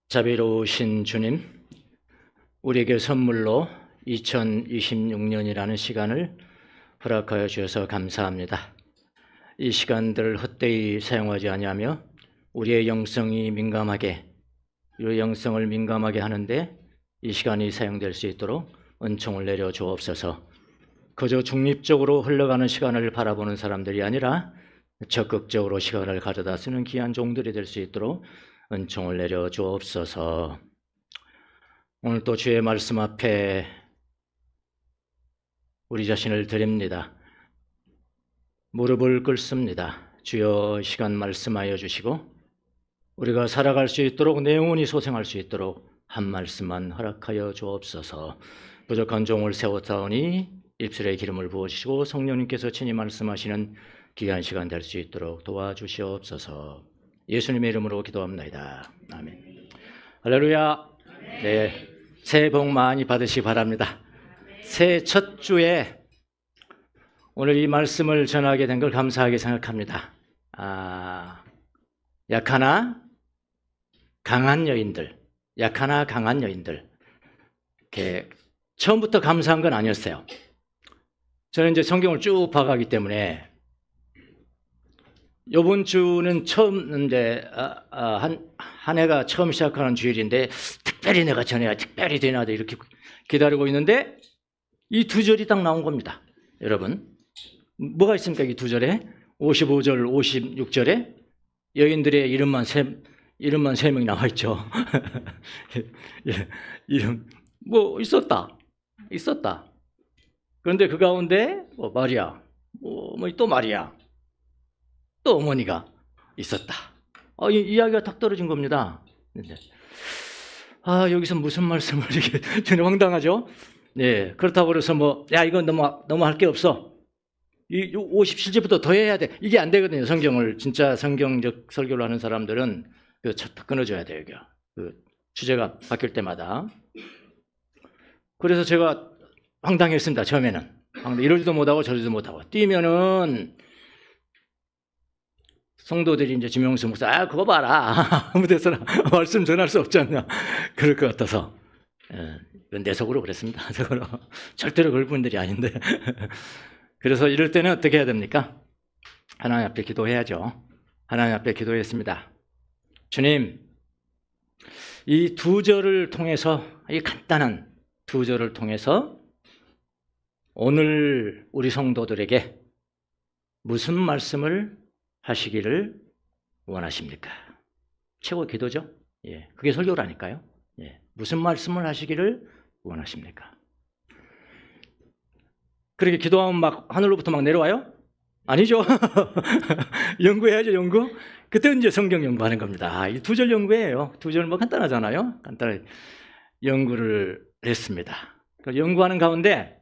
자비로우신 주님, 우리에게 선물로 2026년이라는 시간을 허락하여 주셔서 감사합니다. 이 시간들을 헛되이 사용하지 아니하며 우리의 영성을 민감하게 하는데 이 시간이 사용될 수 있도록 은총을 내려 주옵소서. 그저 중립적으로 흘러가는 시간을 바라보는 사람들이 아니라 적극적으로 시간을 가져다 쓰는 귀한 종들이 될 수 있도록 은총을 내려 주옵소서. 오늘 또 주의 말씀 앞에 우리 자신을 드립니다. 무릎을 꿇습니다. 주여, 시간 말씀하여 주시고 우리가 살아갈 수 있도록, 내 영혼이 소생할 수 있도록 한 말씀만 허락하여 주옵소서. 부족한 종을 세웠사오니 입술에 기름을 부어주시고 성령님께서 친히 말씀하시는 귀한 시간 될 수 있도록 도와주시옵소서. 예수님의 이름으로 기도합니다. 아멘. 할렐루야. 네, 새해 복 많이 받으시기 바랍니다. 새해 첫 주에 오늘 이 말씀을 전하게 된 걸 감사하게 생각합니다. 약하나 강한 여인들, 이렇게 처음부터 감사한 건 아니었어요. 저는 이제 성경을 쭉 봐가기 때문에 이번 주는 처음 이제 한 해가 처음 시작하는 주일인데 특별히 내가 전해야, 특별히 전해야 돼, 이렇게 기다리고 있는데 이 두 절이 딱 나온 겁니다. 여러분, 뭐가 있습니까? 이 두 절에 55절, 56절에 여인들의 이름만 세 명이 나와 있죠. 이름 뭐 있었다. 그런데 그 가운데 마리아, 또 마리아, 또 어머니가 있었다. 이 이야기가 탁 떨어진 겁니다. 여기서 무슨 말씀을 이렇게 전혀 황당하죠? 네, 그렇다고 그래서 이건 너무 할 게 없어. 이 57절부터 더 해야 돼. 이게 안 되거든요. 성경을 진짜 성경적 설교를 하는 사람들은 탁 끊어줘야 돼요. 그 주제가 바뀔 때마다. 그래서 제가 황당했습니다. 처음에는 이러지도 못하고 저러지도 못하고 뛰면은 성도들이 이제 지명수 목사, 그거 봐라, 아무 데서나 말씀 전할 수 없지 않냐, 그럴 것 같아서 이건 내 속으로 그랬습니다. 속으로. 절대로 그럴 분들이 아닌데. 그래서 이럴 때는 어떻게 해야 됩니까? 하나님 앞에 기도해야죠. 하나님 앞에 기도했습니다. 주님, 이 두 절을 통해서, 이 간단한 두 절을 통해서 오늘 우리 성도들에게 무슨 말씀을 하시기를 원하십니까? 최고 기도죠. 그게 설교라니까요. 무슨 말씀을 하시기를 원하십니까? 그렇게 기도하면 막 하늘로부터 막 내려와요? 아니죠. 연구해야죠, 연구. 그때 이제 성경 연구하는 겁니다. 이 두 절 연구예요. 두 절 간단하잖아요. 간단하게 연구를 했습니다. 연구하는 가운데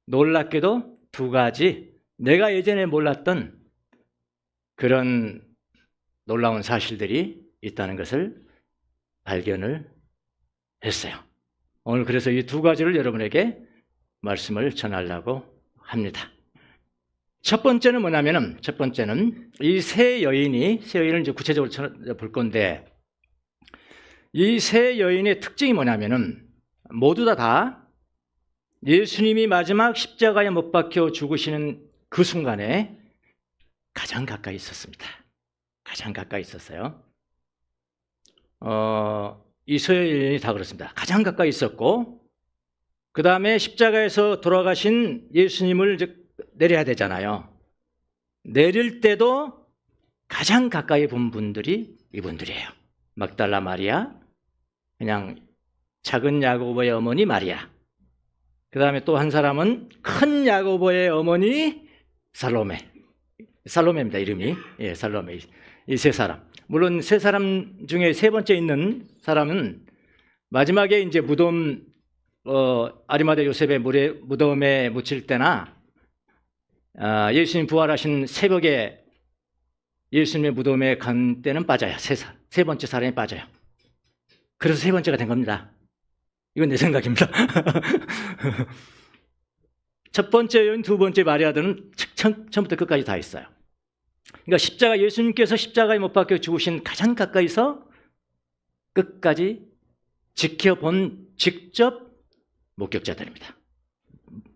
놀랍게도 두 가지 내가 예전에 몰랐던 그런 놀라운 사실들이 있다는 것을 발견을 했어요. 오늘 그래서 이 두 가지를 여러분에게 말씀을 전하려고 합니다. 첫 번째는 뭐냐면은, 이 세 여인을 이제 구체적으로 볼 건데, 이 세 여인의 특징이 뭐냐면은 모두 다 예수님이 마지막 십자가에 못 박혀 죽으시는 그 순간에 가장 가까이 있었습니다. 가장 가까이 있었어요. 이 세 여인이 다 그렇습니다. 가장 가까이 있었고, 그 다음에 십자가에서 돌아가신 예수님을 이제 내려야 되잖아요. 내릴 때도 가장 가까이 본 분들이 이분들이에요. 막달라 마리아, 그냥 작은 야고보의 어머니 마리아, 그 다음에 또 한 사람은 큰 야고보의 어머니 살로메입니다. 이름이. 살로메. 이 세 사람. 물론 세 사람 중에 세 번째 있는 사람은 마지막에 이제 무덤, 아리마대 요셉의 무덤에 묻힐 때나, 예수님 부활하신 새벽에 예수님의 무덤에 간 때는 빠져요. 세 번째 사람이 빠져요. 그래서 세 번째가 된 겁니다. 이건 내 생각입니다. 첫 번째 여인, 두 번째 마리아들은 처음부터 끝까지 다 있어요. 그러니까 예수님께서 십자가에 못 박혀 죽으신 가장 가까이서 끝까지 지켜본 직접 목격자들입니다.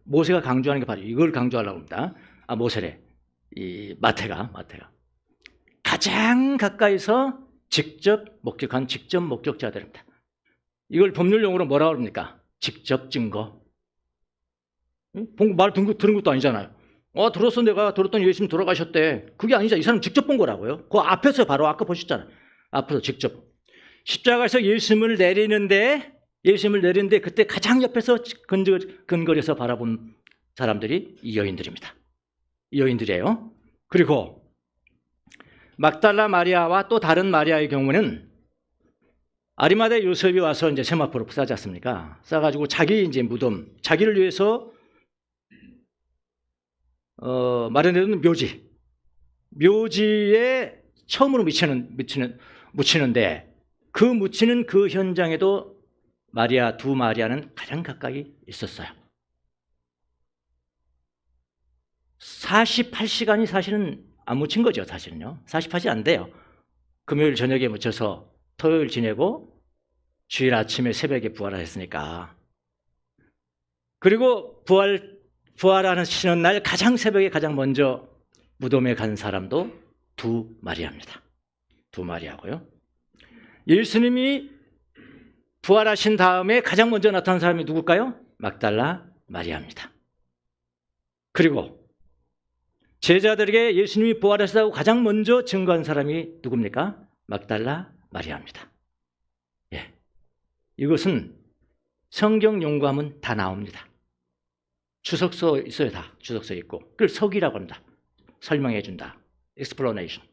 모세가 강조하는 게 바로 이걸 강조하려고 합니다. 모세래. 이 마태가 가장 가까이서 직접 목격한 직접 목격자들입니다. 이걸 법률 용어로 뭐라고 합니까? 직접 증거. 말 들은 것도 아니잖아요. 내가 들었더니 예수님 돌아가셨대. 그게 아니잖아요. 이 사람 직접 본 거라고요. 그 앞에서 바로 아까 보셨잖아요. 앞에서 직접. 십자가에서 예수님을 내리는데 그때 가장 옆에서 근거리에서 바라본 사람들이 이 여인들입니다. 이 여인들이에요. 그리고 막달라 마리아와 또 다른 마리아의 경우는 아리마대 요셉이 와서 이제 세마포로 싸지 않습니까? 싸가지고 자기 이제 무덤, 자기를 위해서 마련해둔 묘지에 처음으로 묻히는데 그 묻히는 그 현장에도 두 마리아는 가장 가까이 있었어요. 48시간이 사실은 안 묻힌 거죠, 사실은요. 48시간 안 돼요. 금요일 저녁에 묻혀서 토요일 지내고 주일 아침에 새벽에 부활했으니까. 그리고 부활하는 쉬는 날 가장 새벽에 가장 먼저 무덤에 간 사람도 두 마리아입니다. 두 마리아고요. 예수님이 부활하신 다음에 가장 먼저 나타난 사람이 누굴까요? 막달라 마리아입니다. 그리고 제자들에게 예수님이 부활하셨다고 가장 먼저 증거한 사람이 누굽니까? 막달라 마리아입니다. 예. 이것은 성경 연구하면 다 나옵니다. 주석서 있어요, 다. 주석서 있고. 그걸 서기라고 합니다. 설명해 준다. explanation.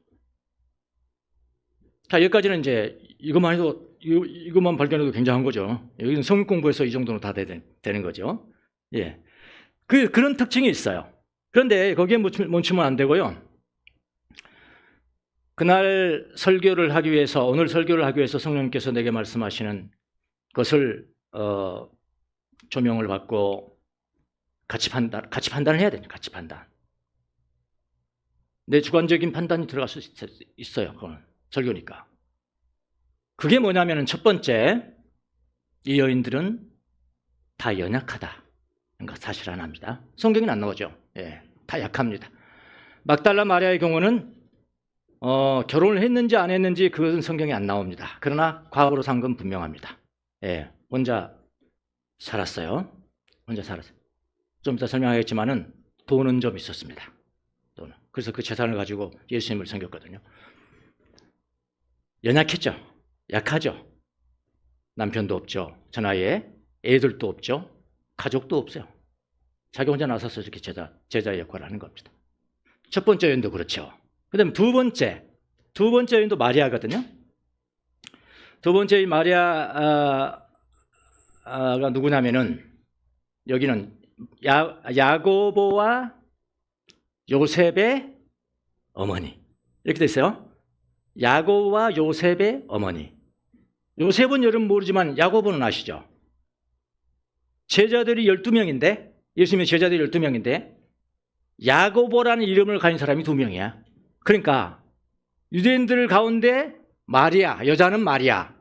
자, 여기까지는 이제 이것만 해도, 이것만 발견해도 굉장한 거죠. 여기는 성경 공부해서 이 정도는 다 되는 거죠. 예. 그런 특징이 있어요. 그런데 거기에 멈추면 안 되고요. 그날 설교를 하기 위해서, 오늘 설교를 하기 위해서 성령님께서 내게 말씀하시는 것을, 조명을 받고 같이 판단을 해야 됩니다. 같이 판단. 내 주관적인 판단이 들어갈 수 있어요. 그건 설교니까. 그게 뭐냐면은 첫 번째, 이 여인들은 다 연약하다. 그러니까 사실 안 합니다. 성경은 안 나오죠. 예, 다 약합니다. 막달라 마리아의 경우는 결혼을 했는지 안 했는지 그것은 성경에 안 나옵니다. 그러나 과거로 산 건 분명합니다. 예, 혼자 살았어요. 혼자 살았어요. 좀 이따 설명하겠지만은 돈은 좀 있었습니다. 돈은. 그래서 그 재산을 가지고 예수님을 섬겼거든요. 연약했죠. 약하죠. 남편도 없죠. 저 나이에 애들도 없죠. 가족도 없어요. 자기 혼자 나서서 이렇게 제자의 역할을 하는 겁니다. 첫 번째 여인도 그렇죠. 그 다음에 두 번째 여인도 마리아거든요. 두 번째 이 마리아가 누구냐면은 여기는 야고보와 요셉의 어머니. 이렇게 돼 있어요. 야고보와 요셉의 어머니. 요셉은 여러분 모르지만 야고보는 아시죠? 제자들이 12명인데, 예수님의 제자들이 12명인데, 야고보라는 이름을 가진 사람이 2명이야. 그러니까, 유대인들 가운데 마리아, 여자는 마리아,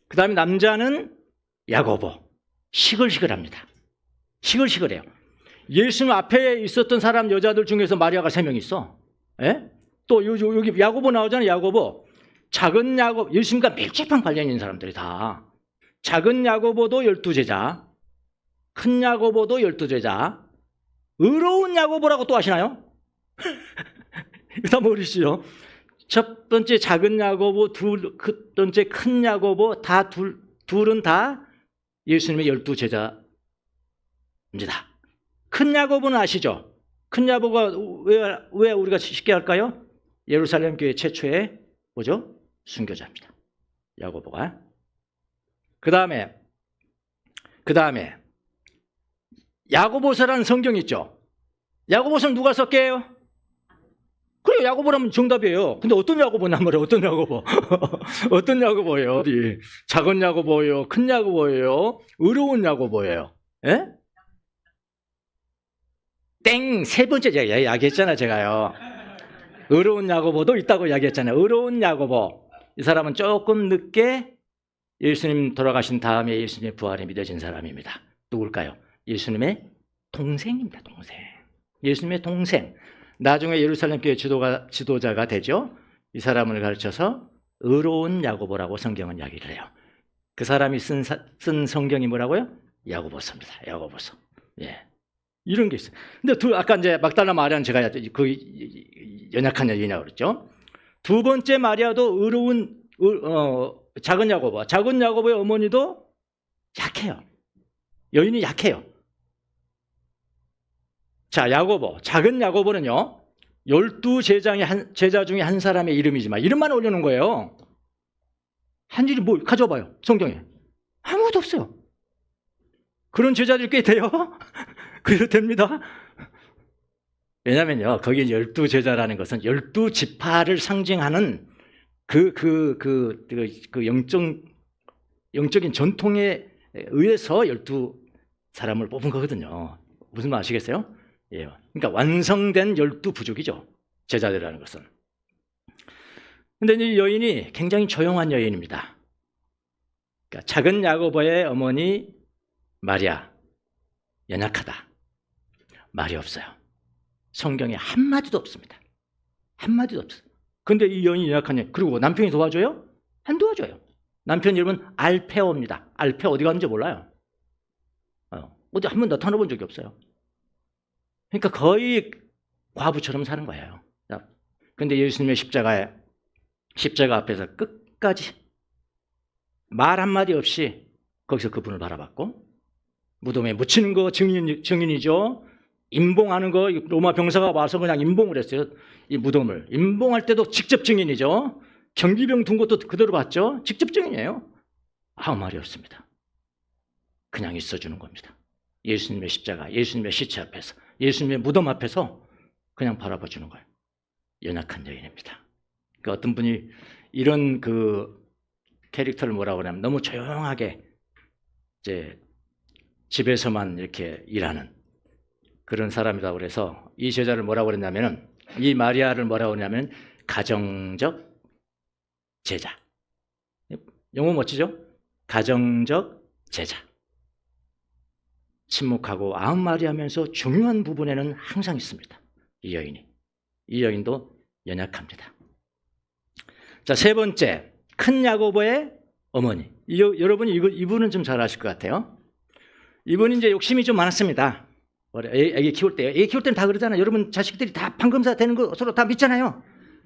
그 다음에 남자는 야고보. 시글시글합니다. 시글시글해요. 예수님 앞에 있었던 사람 여자들 중에서 마리아가 3명 있어. 예? 또 여기 야고보 나오잖아요. 야고보. 작은 야고보, 예수님과 밀접한 관련이 있는 사람들이 다. 작은 야고보도 12제자, 큰 야고보도 12제자, 의로운 야고보라고 또 아시나요? 다 모르시죠? 첫 번째 작은 야고보, 두 번째 큰 야고보, 둘은 다 예수님의 12제자입니다. 큰 야고보는 아시죠? 큰 야고보가 왜 우리가 쉽게 할까요? 예루살렘 교회 최초의 뭐죠? 순교자입니다. 야고보가. 그 다음에 야고보서라는 성경이 있죠. 야고보서는 누가 썼게요? 그래, 야고보라면 정답이에요. 근데 어떤 야고보냐 말이에요. 어떤 야고보? 어떤 야고보예요? 어디? 작은 야고보예요? 큰 야고보예요? 의로운 야고보예요? 예? 땡! 세 번째 제가 이야기했잖아요, 제가요. 의로운 야고보도 있다고 이야기했잖아요. 의로운 야고보. 이 사람은 조금 늦게 예수님 돌아가신 다음에 예수님의 부활이 믿어진 사람입니다. 누굴까요? 예수님의 동생입니다. 동생. 예수님의 동생. 나중에 예루살렘 교회 지도자가 되죠. 이 사람을 가르쳐서 의로운 야고보라고 성경은 이야기를 해요. 그 사람이 쓴 성경이 뭐라고요? 야고보서입니다. 야고보서. 예. 이런 게 있어요. 근데 아까 이제 막달라 마리아는 제가 그 연약한 여인이라고 그랬죠. 두 번째 마리아도 의로운 작은 야고보. 작은 야고보의 어머니도 약해요. 여인이 약해요. 자, 야고보. 작은 야고보는요. 12제자 중에 한 사람의 이름이지만 이름만 올려놓은 거예요. 한 줄이 뭐 가져봐요. 성경에. 아무것도 없어요. 그런 제자들이 꽤 돼요. 그래도 됩니다. 왜냐면요. 거기 12제자라는 것은 12지파를 상징하는 그 영적인 전통에 의해서 12사람을 뽑은 거거든요. 무슨 말 아시겠어요? 예. 그러니까 완성된 12부족이죠. 제자들이라는 것은. 근데 이 여인이 굉장히 조용한 여인입니다. 그러니까 작은 야고보의 어머니 마리아, 연약하다. 말이 없어요. 성경에 한마디도 없습니다. 한마디도 없어요. 근데 이 여인이 연약한 여인, 그리고 남편이 도와줘요? 안 도와줘요. 남편 이름은 알페오입니다. 알페오 어디 갔는지 몰라요. 어디 한 번 나타나 본 적이 없어요. 그러니까 거의 과부처럼 사는 거예요. 근데 예수님의 십자가 앞에서 끝까지 말 한마디 없이 거기서 그분을 바라봤고, 무덤에 묻히는 거 증인이죠. 임봉하는 거 로마 병사가 와서 그냥 임봉을 했어요. 이 무덤을 임봉할 때도 직접 증인이죠. 경비병 둔 것도 그대로 봤죠. 직접 증인이에요. 아무 말이 없습니다. 그냥 있어주는 겁니다. 예수님의 십자가, 예수님의 시체 앞에서, 예수님의 무덤 앞에서 그냥 바라봐주는 거예요. 연약한 여인입니다. 그러니까 어떤 분이 이런 그 캐릭터를 뭐라고 하냐면 너무 조용하게 이제 집에서만 이렇게 일하는 그런 사람이라고 그래서 이 제자를 뭐라고 그랬냐면은, 이 마리아를 뭐라고 그러냐면 가정적 제자. 영어 멋지죠? 가정적 제자. 침묵하고 아무 말이 하면서 중요한 부분에는 항상 있습니다. 이 여인이. 이 여인도 연약합니다. 자, 세 번째, 큰 야고보의 어머니. 여러분이 이분은 좀 잘 아실 것 같아요. 이분이 이제 욕심이 좀 많았습니다. 애기 키울 때. 애기 키울 때는 다 그러잖아요. 여러분 자식들이 다 판검사 되는 거 서로 다 믿잖아요.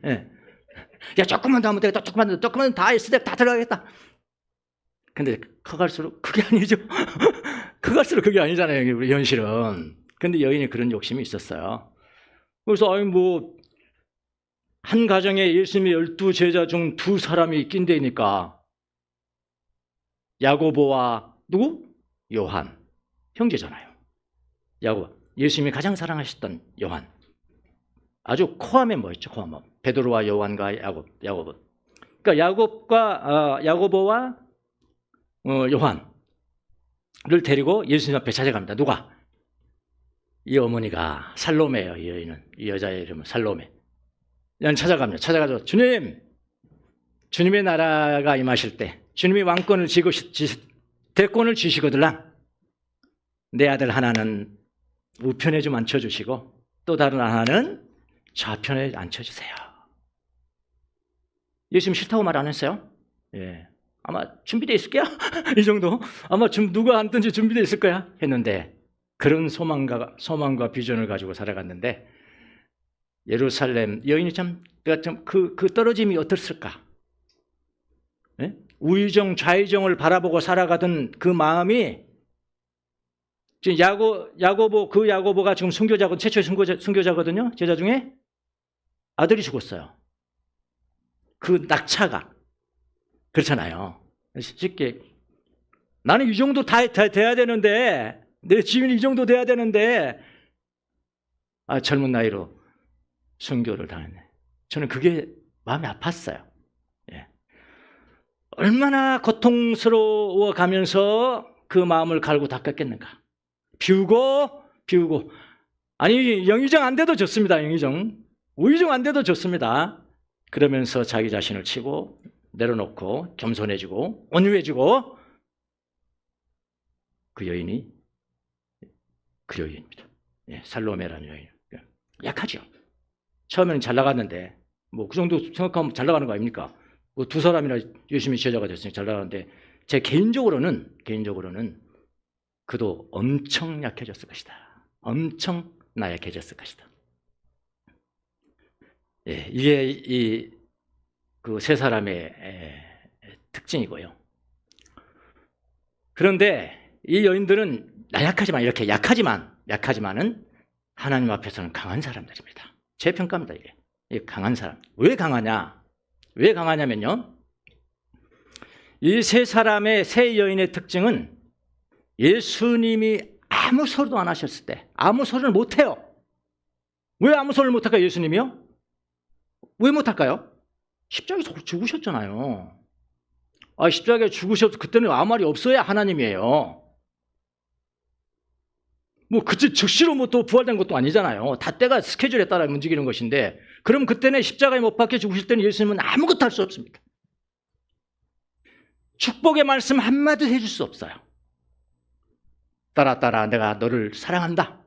예. 야, 조금만 더 하면 되겠다. 조금만 다 했을 때 다 들어가겠다. 근데 커갈수록 그게 아니죠. 커갈수록 그게 아니잖아요. 우리 현실은. 근데 여인이 그런 욕심이 있었어요. 그래서 한 가정에 예수님의 12제자 중 2사람이 낀다니까 야고보와 누구? 요한. 형제잖아요. 야고보. 예수님이 가장 사랑하셨던 요한. 아주 코암에 뭐였죠? 코암. 베드로와 요한과 야고보. 그러니까 야고보와 요한을 데리고 예수님 앞에 찾아갑니다. 누가? 이 어머니가 살로메예요. 이 여인은. 이 여자의 이름은 살로메. 찾아갑니다. 찾아가서 주님의 나라가 임하실 때 주님이 왕권을 대권을 주시거들랑 내 아들 하나는 우편에 좀 앉혀주시고 또 다른 하나는 좌편에 앉혀주세요. 예수님 싫다고 말 안 했어요? 예. 아마 준비되어 있을 거야? 이 정도? 아마 누가 앉든지 준비되어 있을 거야? 했는데 그런 소망과 비전을 가지고 살아갔는데 예루살렘 여인이 그 떨어짐이 어떻을까? 예? 우의정 좌의정을 바라보고 살아가던 그 마음이 지금 야고보가 지금 최초의 순교자거든요. 제자 중에 아들이 죽었어요. 그 낙차가 그렇잖아요. 쉽게 나는 이 정도 다 돼야 되는데 내 지인이 이 정도 돼야 되는데 젊은 나이로 순교를 당했네. 저는 그게 마음이 아팠어요. 예. 얼마나 고통스러워 가면서 그 마음을 갈고 닦았겠는가. 비우고 아니 영의정 안 돼도 좋습니다. 영의정 우의정 안 돼도 좋습니다. 그러면서 자기 자신을 치고 내려놓고 겸손해지고 온유해지고 그 여인이 그 여인입니다. 예, 살로메라는 여인. 약하죠. 처음에는 잘 나갔는데 뭐 그 정도 생각하면 잘 나가는 거 아닙니까? 뭐 두 사람이나 열심히 제자가 됐으니 잘 나가는데 제 개인적으로는 그도 엄청 약해졌을 것이다. 엄청 나약해졌을 것이다. 예, 이게 그 세 사람의 특징이고요. 그런데 이 여인들은 나약하지만 이렇게 약하지만은 하나님 앞에서는 강한 사람들입니다. 제 평가입니다. 이게 강한 사람. 왜 강하냐? 왜 강하냐면요. 이 세 사람의 세 여인의 특징은 예수님이 아무 소리도 안 하셨을 때 아무 소리를 못 해요. 왜 아무 소리를 못 할까요? 예수님이요? 왜 못 할까요? 십자가에 죽으셨잖아요. 십자가에 죽으셔서 그때는 아무 말이 없어야 하나님이에요. 뭐 그때 즉시로 뭐 또 부활된 것도 아니잖아요. 다 때가 스케줄에 따라 움직이는 것인데 그럼 그때는 십자가에 못 박혀 죽으실 때는 예수님은 아무것도 할 수 없습니다. 축복의 말씀 한마디 해줄 수 없어요. 따라 내가 너를 사랑한다.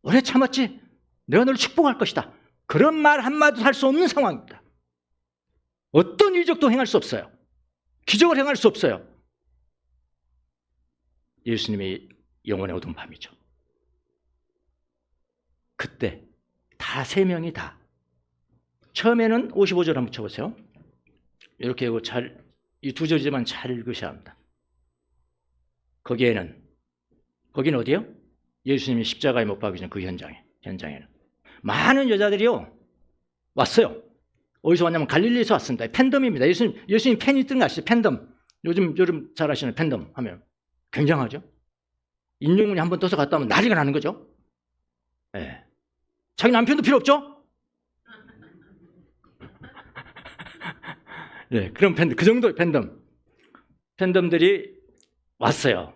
오래 참았지? 내가 너를 축복할 것이다. 그런 말 한마디도 할 수 없는 상황입니다. 어떤 이적도 행할 수 없어요. 기적을 행할 수 없어요. 예수님이 영혼의 어두운 밤이죠. 그때 다 세 명이 다 처음에는 55절 한번 쳐보세요. 이렇게 이 두 절이지만 잘 읽으셔야 합니다. 거기는 어디요? 예수님이 십자가에 못 박히신 그 현장에는 많은 여자들이요 왔어요. 어디서 왔냐면 갈릴리에서 왔습니다. 팬덤입니다. 예수님 팬이 있던 거 아시죠? 팬덤. 요즘 잘 아시는 팬덤 하면 굉장하죠. 인용문이 한번 떠서 갔다 오면 난리가 나는 거죠. 네. 자기 남편도 필요 없죠? 네, 그런 팬덤, 그 정도의 팬덤들이 왔어요.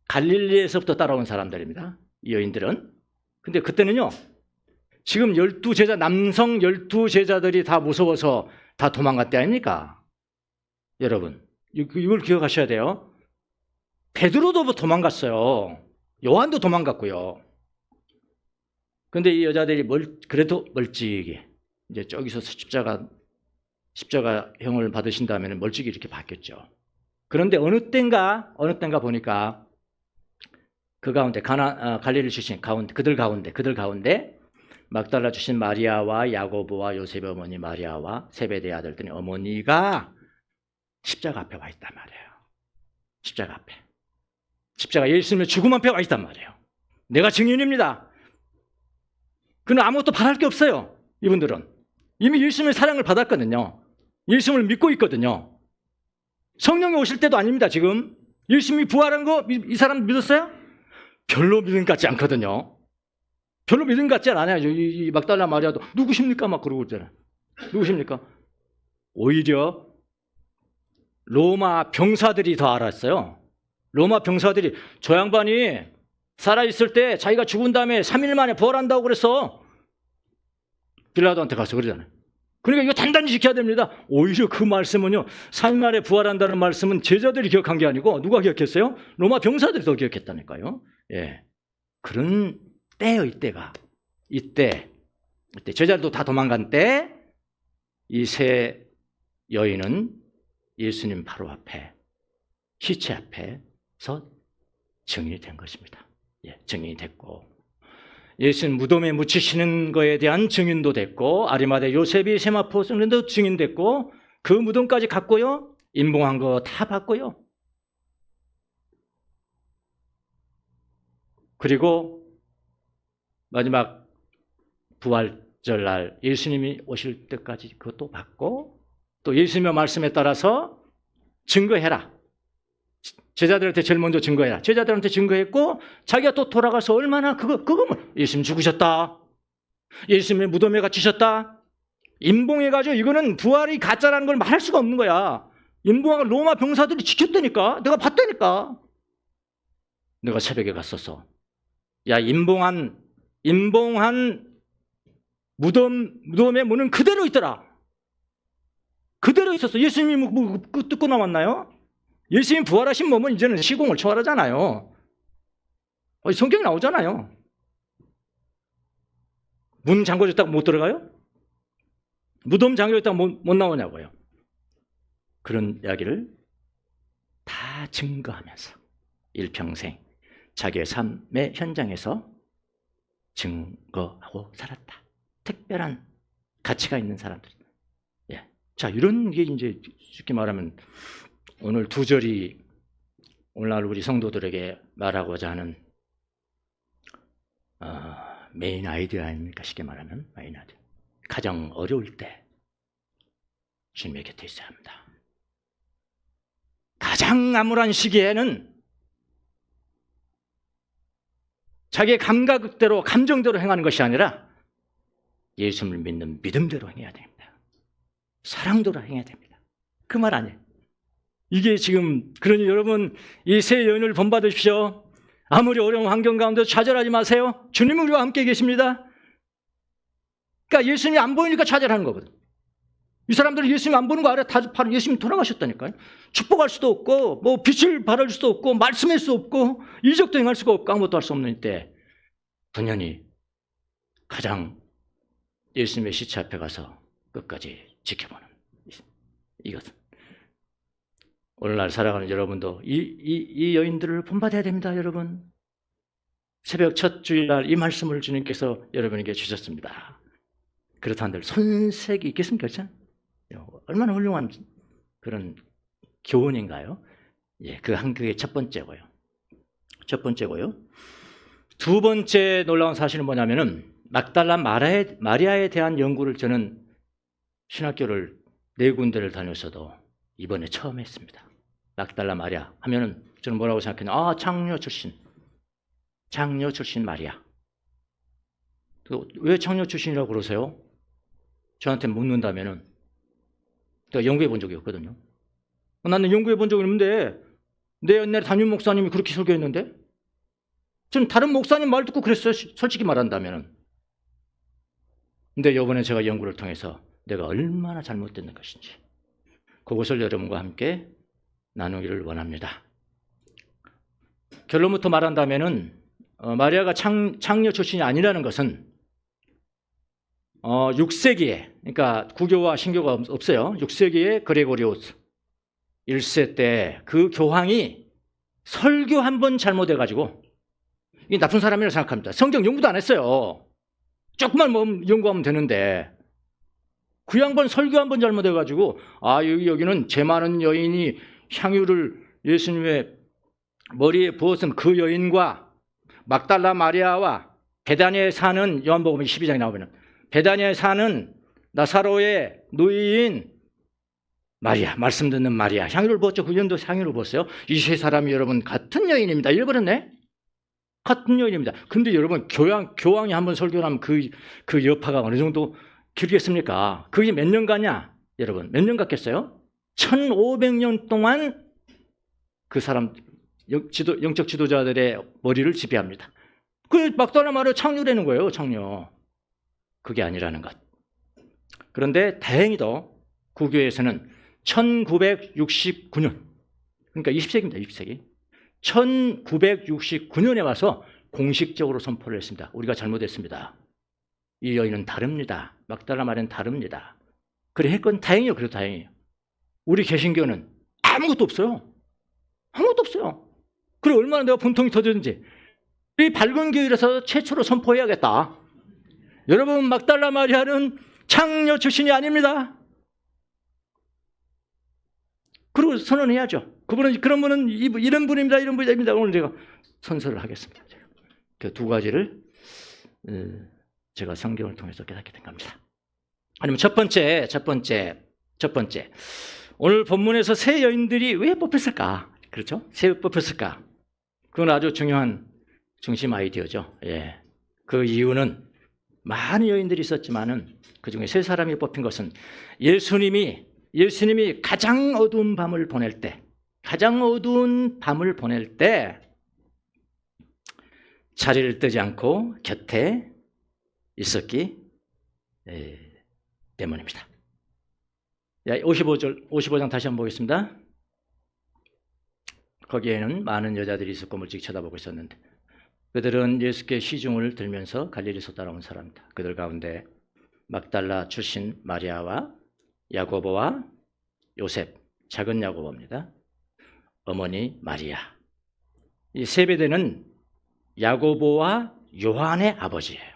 갈릴리에서부터 따라온 사람들입니다. 이 여인들은. 근데 그때는요, 지금 남성 12제자들이 다 무서워서 다 도망갔대 아닙니까? 여러분, 이걸 기억하셔야 돼요. 베드로도 도망갔어요. 요한도 도망갔고요. 근데 이 여자들이 그래도 멀찍이 이제 저기서 십자가형을 받으신 다음에는 멀찍이 이렇게 바뀌었죠. 그런데 어느 땐가 보니까 그 가운데 갈릴리 출신 그들 가운데 막달라 주신 마리아와 야고보와 요셉의 어머니 마리아와 세베대의 아들들의 어머니가 십자가 앞에 와 있단 말이에요. 십자가 앞에. 십자가 예수님의 죽음 앞에 와 있단 말이에요. 내가 증인입니다. 그는 아무것도 바랄 게 없어요. 이분들은 이미 예수님의 사랑을 받았거든요. 예수님을 믿고 있거든요. 성령이 오실 때도 아닙니다. 지금 예수님이 부활한 거 이 사람 믿었어요? 별로 믿음 같지 않거든요. 별로 믿음 같지 않아요. 이 막달라 마리아도 누구십니까? 막 그러고 있잖아요. 누구십니까? 오히려 로마 병사들이 더 알았어요. 로마 병사들이 저 양반이 살아있을 때 자기가 죽은 다음에 3일 만에 부활한다고 그래서 빌라도한테 가서 그러잖아요. 그러니까 이거 단단히 지켜야 됩니다. 오히려 그 말씀은요, 3일 만에 부활한다는 말씀은 제자들이 기억한 게 아니고 누가 기억했어요? 로마 병사들이 더 기억했다니까요. 예, 그런 때요. 이때 제자들도 다 도망간 때 이 세 여인은 예수님 바로 앞에 시체 앞에서 증인이 된 것입니다. 예, 증인이 됐고 예수님 무덤에 묻히시는 거에 대한 증인도 됐고 아리마대 요셉이 세마포 승린도 증인됐고 그 무덤까지 갔고요. 임봉한 거 다 봤고요. 그리고 마지막 부활절날 예수님이 오실 때까지 그것도 봤고 또 예수님의 말씀에 따라서 증거해라. 제자들한테 제일 먼저 증거해라. 제자들한테 증거했고 자기가 또 돌아가서 얼마나 그거 예수님 죽으셨다. 예수님의 무덤에 갇히셨다. 임봉해가지고 이거는 부활이 가짜라는 걸 말할 수가 없는 거야. 임봉한 로마 병사들이 지켰다니까. 내가 봤다니까. 내가 새벽에 갔었어. 야, 임봉한 무덤의 문은 그대로 있더라. 그대로 있었어. 예수님이 뭐 뜯고 나왔나요? 예수님이 부활하신 몸은 이제는 시공을 초월하잖아요. 성경에 나오잖아요. 문 잠궈졌다고 못 들어가요? 무덤 잠겨졌다고 못 나오냐고요. 그런 이야기를 다 증거하면서 일평생 자기의 삶의 현장에서 증거하고 살았다. 특별한 가치가 있는 사람들. 예. 자, 이런 게 이제 쉽게 말하면 오늘 두 절이 오늘날 우리 성도들에게 말하고자 하는 메인 아이디어 아닙니까? 쉽게 말하면 메인 아이디어. 가장 어려울 때 주님의 곁에 있어야 합니다. 가장 암울한 시기에는 자기의 감각대로 감정대로 행하는 것이 아니라 예수님을 믿는 믿음대로 행해야 됩니다. 사랑대로 행해야 됩니다. 그 말 아니에요. 이게 지금 그러니 여러분 이 새 연을 본받으십시오. 아무리 어려운 환경 가운데 좌절하지 마세요. 주님은 우리와 함께 계십니다. 그러니까 예수님이 안 보이니까 좌절하는 거거든. 이 사람들은 예수님 안 보는 거 알아. 다 바로 예수님 돌아가셨다니까요. 축복할 수도 없고 뭐 빛을 발할 수도 없고 말씀할 수 없고 이적도 행할 수가 없고 아무것도 할 수 없는 때 분연히 가장 예수님의 시체 앞에 가서 끝까지 지켜보는 이것은 오늘날 살아가는 여러분도 이 여인들을 본받아야 됩니다. 여러분 새벽 첫 주일날 이 말씀을 주님께서 여러분에게 주셨습니다. 그렇다 한들 손색이 있겠습니까? 얼마나 훌륭한 그런 교훈인가요? 예, 그 한국의 첫 번째고요. 두 번째 놀라운 사실은 뭐냐면은 막달라 마리아에 대한 연구를 저는 신학교를 4군데를 다녔어도 이번에 처음 했습니다. 막달라 마리아 하면은 저는 뭐라고 생각했냐? 창녀 출신 마리아. 왜 창녀 출신이라고 그러세요? 저한테 묻는다면은 제가 연구해 본 적이 없거든요. 나는 연구해 본 적이 없는데 내 옛날에 담임 목사님이 그렇게 설교했는데 전 다른 목사님 말 듣고 그랬어요. 솔직히 말한다면은. 근데 이번에 제가 연구를 통해서 내가 얼마나 잘못됐는 것인지 그것을 여러분과 함께 나누기를 원합니다. 결론부터 말한다면은 마리아가 창녀 출신이 아니라는 것은 6세기에 그러니까 구교와 신교가 없어요. 6세기에 그레고리오스 1세 때 그 교황이 설교 한 번 잘못해가지고 이 나쁜 사람이라고 생각합니다. 성경 연구도 안 했어요. 조금만 뭐 연구하면 되는데 그 양반 설교 한 번 잘못해가지고 여기는 죄 많은 여인이 향유를 예수님의 머리에 부었은 그 여인과 막달라 마리아와 베다니아에 사는 요한복음 12장에 나오면 베다니아에 사는 나사로의 노이인 마리아, 말씀 듣는 마리아, 향유를 부었죠. 그 여인도 향유를 부었어요. 이 세 사람이 여러분 같은 여인입니다. 읽어버렸네? 같은 여인입니다. 근데 여러분 교황이 한번 설교를 하면 그 여파가 어느 정도 길겠습니까? 그게 몇 년 가냐? 여러분 몇 년 갔겠어요? 1500년 동안 그 사람 영적 지도자들의 머리를 지배합니다. 그 막달라 마리아 창녀라는 거예요. 창녀. 그게 아니라는 것. 그런데 다행히도 구교에서는 1969년 그러니까 20세기입니다. 20세기 1969년에 와서 공식적으로 선포를 했습니다. 우리가 잘못했습니다. 이 여인은 다릅니다. 막달라 마리아는 다릅니다. 그래 했건 다행이에요. 그래도 다행이에요. 우리 개신교는 아무것도 없어요. 아무것도 없어요. 그래 얼마나 내가 분통이 터졌는지 이 밝은 교회라서 최초로 선포해야겠다. 여러분 막달라 마리아는 창녀 출신이 아닙니다. 그리고 선언해야죠. 그분은 그런 분은 이런 분입니다. 이런 분입니다. 오늘 제가 선서를 하겠습니다. 그 두 가지를 제가 성경을 통해서 깨닫게 된 겁니다. 아니면 첫 번째 오늘 본문에서 세 여인들이 왜 뽑혔을까? 그렇죠? 왜 뽑혔을까? 그건 아주 중요한 중심 아이디어죠. 예. 그 이유는 많은 여인들이 있었지만은 그 중에 세 사람이 뽑힌 것은 예수님이 가장 어두운 밤을 보낼 때 자리를 뜨지 않고 곁에 있었기 때문입니다. 55장 다시 한번 보겠습니다. 거기에는 많은 여자들이 있었고 물찍 쳐다보고 있었는데 그들은 예수께 시중을 들면서 갈릴리에서 따라온 사람이다. 그들 가운데 막달라 출신 마리아와 야고보와 요셉, 작은 야고보입니다. 어머니 마리아. 이 세베대는 야고보와 요한의 아버지예요.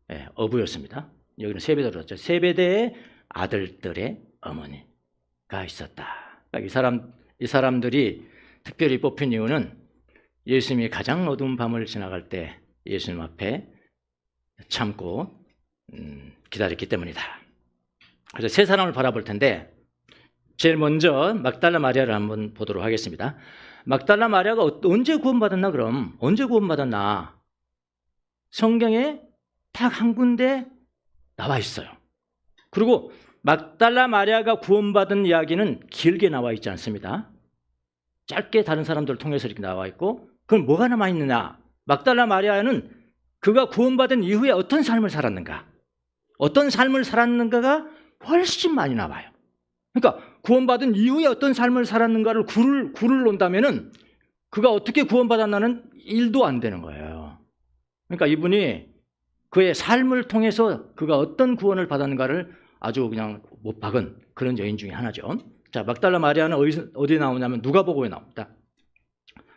네, 어부였습니다. 여기는 세베대로 했죠. 세베대의 아들들의 어머니가 있었다. 그러니까 이 사람들이 특별히 뽑힌 이유는 예수님이 가장 어두운 밤을 지나갈 때 예수님 앞에 참고 기다렸기 때문이다. 그래서 세 사람을 바라볼 텐데 제일 먼저 막달라 마리아를 한번 보도록 하겠습니다. 막달라 마리아가 언제 구원받았나 그럼? 언제 구원받았나? 성경에 딱 한 군데 나와 있어요. 그리고 막달라 마리아가 구원받은 이야기는 길게 나와 있지 않습니다. 짧게 다른 사람들을 통해서 이렇게 나와 있고 그럼 뭐가 남아있느냐? 막달라 마리아는 그가 구원받은 이후에 어떤 삶을 살았는가? 어떤 삶을 살았는가가 훨씬 많이 나와요. 그러니까 구원받은 이후에 어떤 삶을 살았는가를 굴을 놓는다면은 그가 어떻게 구원받았나는 1도 안 되는 거예요. 그러니까 이분이 그의 삶을 통해서 그가 어떤 구원을 받았는가를 아주 그냥 못 박은 그런 여인 중에 하나죠. 자, 막달라 마리아는 어디 나오냐면 누가복음에 나옵니다.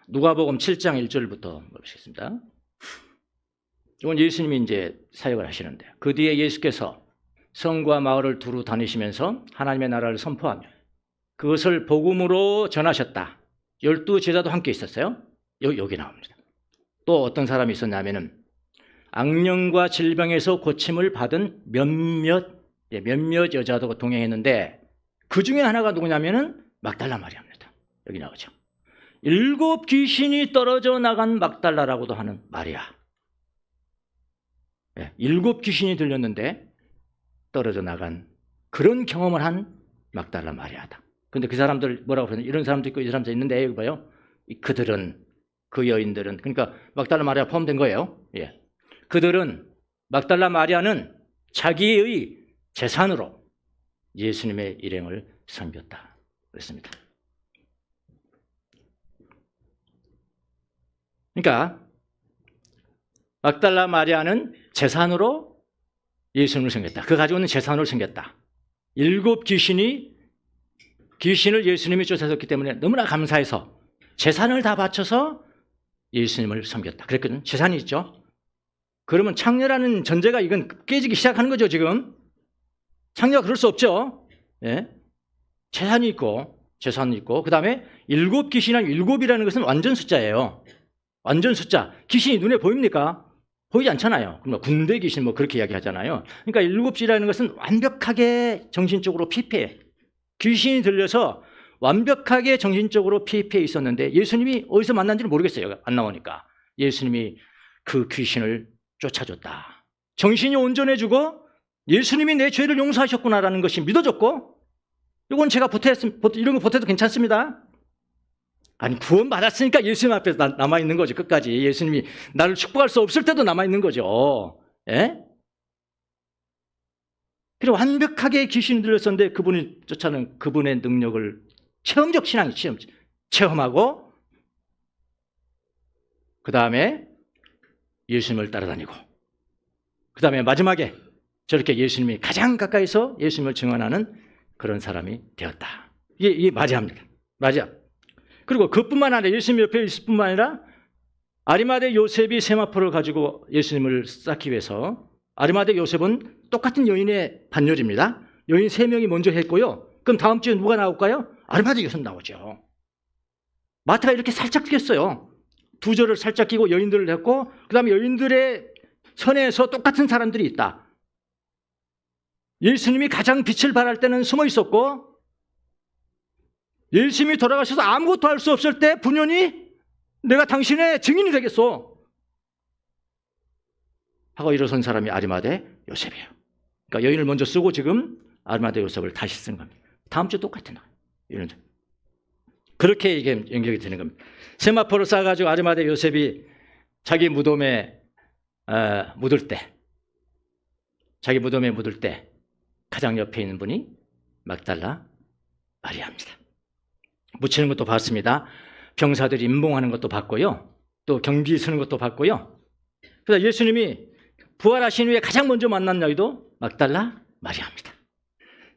누가복음 7장 1절부터 보시겠습니다. 이건 예수님이 이제 사역을 하시는데 그 뒤에 예수께서 성과 마을을 두루 다니시면서 하나님의 나라를 선포하며 그것을 복음으로 전하셨다. 12제자도 함께 있었어요. 여기 나옵니다. 또 어떤 사람이 있었냐면은 악령과 질병에서 고침을 받은 몇몇 여자도 동행했는데 그 중에 하나가 누구냐면은 막달라 마리아입니다. 여기 나오죠. 7 귀신이 떨어져 나간 막달라라고도 하는 마리아. 7 귀신이 들렸는데 떨어져 나간 그런 경험을 한 막달라 마리아다. 근데 그 사람들 뭐라고 그러냐? 이런 사람도 있고 이 사람도 있는데 여기 봐요. 그들은 그 여인들은 그러니까 막달라 마리아 포함된 거예요. 예. 그들은 막달라 마리아는 자기의 재산으로 예수님의 일행을 섬겼다. 그랬습니다. 그러니까 막달라 마리아는 재산으로 예수님을 섬겼다. 그 가지고 있는 재산으로 섬겼다. 7 귀신을 예수님이 쫓아섰기 때문에 너무나 감사해서 재산을 다 바쳐서 예수님을 섬겼다. 그랬거든요. 재산이 있죠. 그러면 창녀라는 전제가 이건 깨지기 시작하는 거죠. 지금 창녀가 그럴 수 없죠. 예? 재산이 있고 그 다음에 7 귀신이나 7이라는 것은 완전 숫자예요. 완전 숫자. 귀신이 눈에 보입니까? 보이지 않잖아요. 그럼 군대 귀신 뭐 그렇게 이야기하잖아요. 그러니까 7이라는 것은 완벽하게 정신적으로 피폐해. 귀신이 들려서 완벽하게 정신적으로 피폐해 있었는데 예수님이 어디서 만난지를 모르겠어요. 안 나오니까. 예수님이 그 귀신을 쫓아줬다. 정신이 온전해지고 예수님이 내 죄를 용서하셨구나라는 것이 믿어졌고 이건 제가 이런 거 보태도 괜찮습니다. 아니 구원받았으니까 예수님 앞에 남아있는 거죠. 끝까지 예수님이 나를 축복할 수 없을 때도 남아있는 거죠. 예? 그리고 완벽하게 귀신이 들렸었는데 그분이 쫓아낸 그분의 능력을 체험적 신앙이 체험하고 그 다음에 예수님을 따라다니고 그 다음에 마지막에 저렇게 예수님이 가장 가까이서 예수님을 증언하는 그런 사람이 되었다. 이게 마리아입니다. 마리아. 그리고 그뿐만 아니라 예수님 옆에 있을 뿐만 아니라 아리마대 요셉이 세마포를 가지고 예수님을 쌓기 위해서 아리마대 요셉은 똑같은 여인의 반열입니다. 여인 3명이 먼저 했고요. 그럼 다음 주에 누가 나올까요? 아리마대 요셉 나오죠. 마태가 이렇게 살짝 끼었어요. 2절을 살짝 끼고 여인들을 했고 그 다음에 여인들의 선에서 똑같은 사람들이 있다. 예수님이 가장 빛을 발할 때는 숨어 있었고 예수님이 돌아가셔서 아무것도 할 수 없을 때 분연히 내가 당신의 증인이 되겠소 하고 일어선 사람이 아리마대 요셉이에요. 그러니까 여인을 먼저 쓰고 지금 아리마대 요셉을 다시 쓴 겁니다. 다음 주에 똑같은 이런 그렇게 이게 연결이 되는 겁니다. 세마포를 쌓아가지고 아리마대 요셉이 자기 무덤에 묻을 때 가장 옆에 있는 분이 막달라 마리아입니다. 묻히는 것도 봤습니다. 병사들이 임봉하는 것도 봤고요. 또 경비 서는 것도 봤고요. 그래서 예수님이 부활하신 후에 가장 먼저 만난 여인도 막달라 마리아입니다.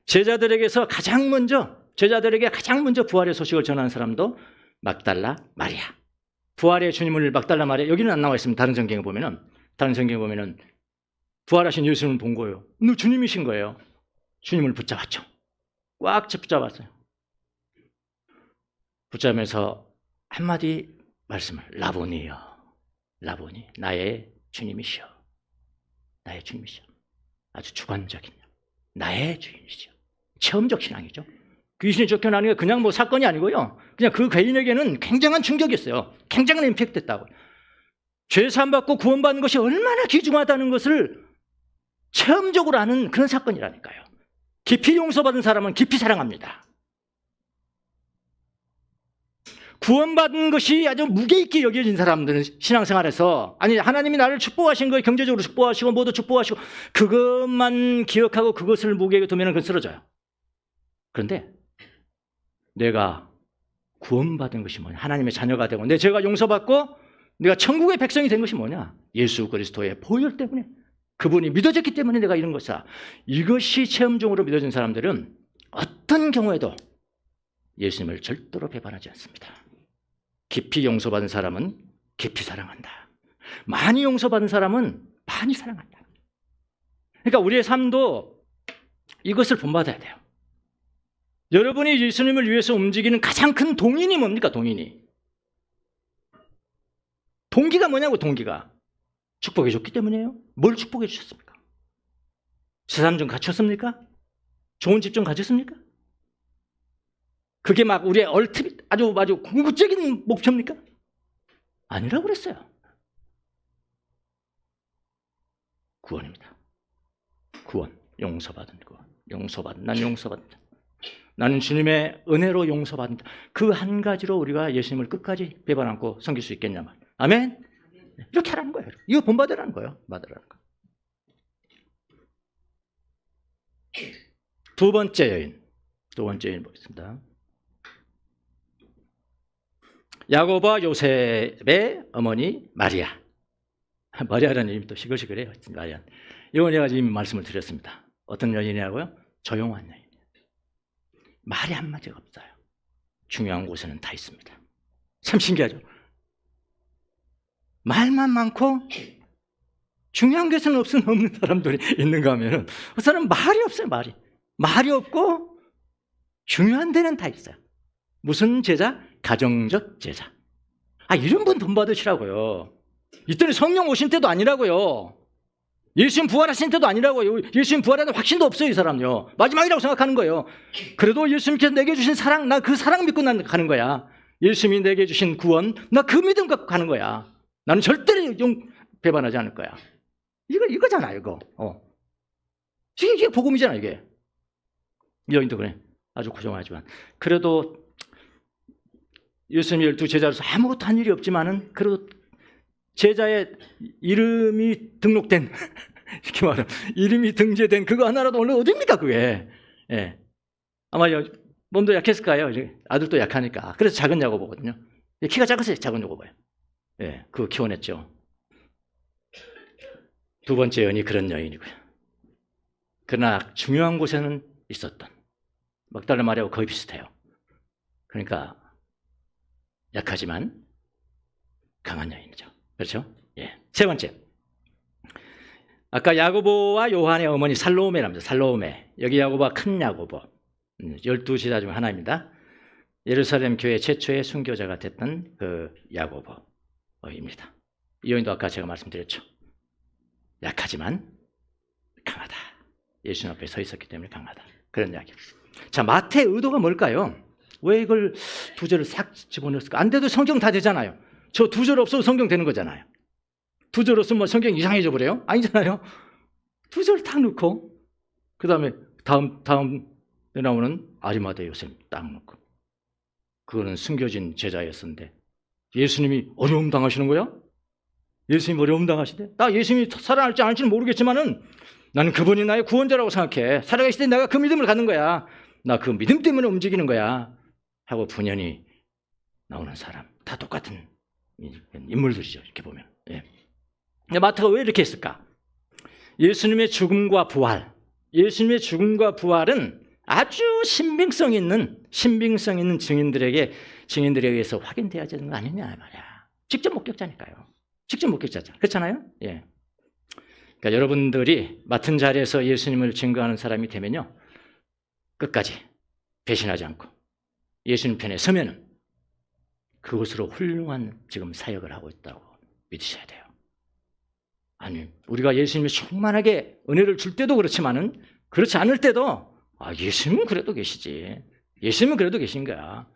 제자들에게 가장 먼저 부활의 소식을 전하는 사람도 막달라 마리아. 부활의 주님을 막달라 마리아, 여기는 안 나와 있습니다. 다른 성경에 보면은 부활하신 예수님을 본 거예요. 너 주님이신 거예요. 주님을 붙잡았죠. 꽉 붙잡았어요. 붙잡으면서 한마디 말씀을, 라보니여, 라보니, 나의 주님이시여, 나의 주님이시여. 아주 주관적인 나의 주인이시여. 체험적 신앙이죠. 귀신이 쫓겨나는 게 그냥 뭐 사건이 아니고요. 그냥 그 개인에게는 굉장한 충격이었어요. 굉장한 임팩트였다고. 죄 사함받고 구원받는 것이 얼마나 귀중하다는 것을 체험적으로 아는 그런 사건이라니까요. 깊이 용서받은 사람은 깊이 사랑합니다. 구원받은 것이 아주 무게 있게 여겨진 사람들은 신앙생활에서, 아니 하나님이 나를 축복하신 거예요. 경제적으로 축복하시고 모두 축복하시고 그것만 기억하고 그것을 무게에 두면 그건 쓰러져요. 그런데 내가 구원받은 것이 뭐냐, 하나님의 자녀가 되고 내 죄가 용서받고 내가 천국의 백성이 된 것이 뭐냐, 예수 그리스도의 보혈 때문에, 그분이 믿어졌기 때문에 내가 이런 것이다. 이것이 체험적으로 믿어진 사람들은 어떤 경우에도 예수님을 절대로 배반하지 않습니다. 깊이 용서받은 사람은 깊이 사랑한다. 많이 용서받은 사람은 많이 사랑한다. 그러니까 우리의 삶도 이것을 본받아야 돼요. 여러분이 예수님을 위해서 움직이는 가장 큰 동인이 뭡니까? 동기가 뭐냐고. 동기가 축복해 줬기 때문이에요. 뭘 축복해 주셨습니까? 재산 좀 갖췄습니까? 좋은 집 좀 가졌습니까? 그게 막 우리의 아주 궁극적인 목표입니까? 아니라고 그랬어요. 구원입니다. 구원, 용서받은 구원. 난 용서받는다. 나는 주님의 은혜로 용서받는다. 그 한 가지로 우리가 예수님을 끝까지 배반 않고 섬길 수 있겠냐 말. 아멘? 이렇게 하라는 거예요. 이거 본받으라는 거예요. 받으라는 거. 두 번째 여인 보겠습니다. 야고보와 요셉의 어머니 마리아. 마리아라는 이름이 또 시글시글해요. 마리아. 이건 제가 지금 말씀을 드렸습니다. 어떤 여인이라고요? 조용한 여인. 말이 한마디가 없어요. 중요한 곳에는 다 있습니다. 참 신기하죠? 말만 많고 중요한 곳에는 없는 사람들이 있는가 하면은 그 사람은 말이 없어요. 말이 없고 중요한 데는 다 있어요. 무슨 제자? 가정적 제자. 이런 분 돈 받으시라고요. 이때는 성령 오신 때도 아니라고요. 예수님 부활하신 때도 아니라고요. 예수님 부활하는 확신도 없어요. 이 사람요. 마지막이라고 생각하는 거예요. 그래도 예수님께서 내게 주신 사랑, 나 그 사랑 믿고 난 가는 거야. 예수님이 내게 주신 구원, 나 그 믿음 갖고 가는 거야. 나는 절대로 배반하지 않을 거야. 이거잖아, 이거. 이게 복음이잖아, 이게. 여인도 그래. 아주 고정하지만. 그래도 예수님 12 제자로서 아무것도 한 일이 없지만은 그래도 제자의 이름이 등록된 이렇게 말하면 이름이 등재된 그거 하나라도 오늘 어딥니까 그게. 예. 아마 몸도 약했을까요? 아들도 약하니까. 그래서 작은 야고보거든요. 키가 작아서 작은 야고보예요. 예, 그거 키워냈죠. 두 번째 여인이 그런 여인이고요. 그러나 중요한 곳에는 있었던, 막달라 마리아하고 거의 비슷해요. 그러니까 약하지만 강한 여인이죠. 그렇죠? 예. 세 번째. 아까 야고보와 요한의 어머니 살로메랍니다. 살로메. 여기 야고보가 큰 야고보. 12제자 중 하나입니다. 예루살렘 교회 최초의 순교자가 됐던 그 야고보입니다. 이 여인도 아까 제가 말씀드렸죠. 약하지만 강하다. 예수님 앞에 서 있었기 때문에 강하다. 그런 이야기. 자, 마태의 의도가 뭘까요? 왜 이걸 두 절을 싹 집어넣었을까? 안 돼도 성경 다 되잖아요. 저 두 절 없어도 성경 되는 거잖아요. 두 절 없으면 뭐 성경 이상해져 버려요? 아니잖아요. 두 절 딱 넣고 그 다음에 다음에 나오는 아리마대 요셉 딱 넣고, 그거는 숨겨진 제자였었는데 예수님이 어려움 당하시는 거야? 예수님이 어려움 당하시대? 나 예수님이 살아날지 않을지는 모르겠지만은 나는 그분이 나의 구원자라고 생각해. 살아계실 때 내가 그 믿음을 갖는 거야. 나 그 믿음 때문에 움직이는 거야 하고 분연히 나오는 사람, 다 똑같은 인물들이죠. 이렇게 보면. 예. 마태가 왜 이렇게 했을까? 예수님의 죽음과 부활, 예수님의 죽음과 부활은 아주 신빙성 있는 증인들에게 의해서 확인돼야 되는 거 아니냐 말이야. 직접 목격자니까요. 직접 목격자죠. 그렇잖아요? 예. 그러니까 여러분들이 맡은 자리에서 예수님을 증거하는 사람이 되면요, 끝까지 배신하지 않고 예수님 편에 서면은 그것으로 훌륭한 지금 사역을 하고 있다고 믿으셔야 돼요. 아니, 우리가 예수님이 충만하게 은혜를 줄 때도 그렇지만은 그렇지 않을 때도 예수님은 그래도 계시지. 예수님은 그래도 계신 거야.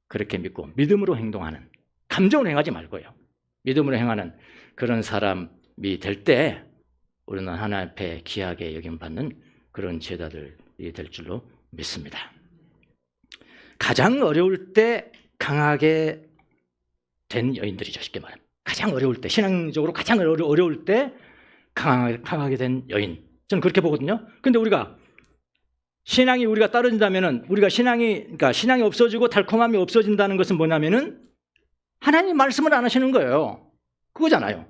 그렇게 믿고 믿음으로 행동하는, 감정으로 행하지 말고요. 믿음으로 행하는 그런 사람이 될 때 우리는 하나님 앞에 귀하게 여김받는 그런 제자들이 될 줄로 믿습니다. 가장 어려울 때 강하게 된 여인들이죠. 쉽게 말하면. 가장 어려울 때, 신앙적으로 가장 어려울 때 강하게 된 여인. 저는 그렇게 보거든요. 근데 우리가 신앙이 우리가 떨어진다면은, 우리가 그러니까 신앙이 없어지고 달콤함이 없어진다는 것은 뭐냐면은 하나님 말씀을 안 하시는 거예요. 그거잖아요.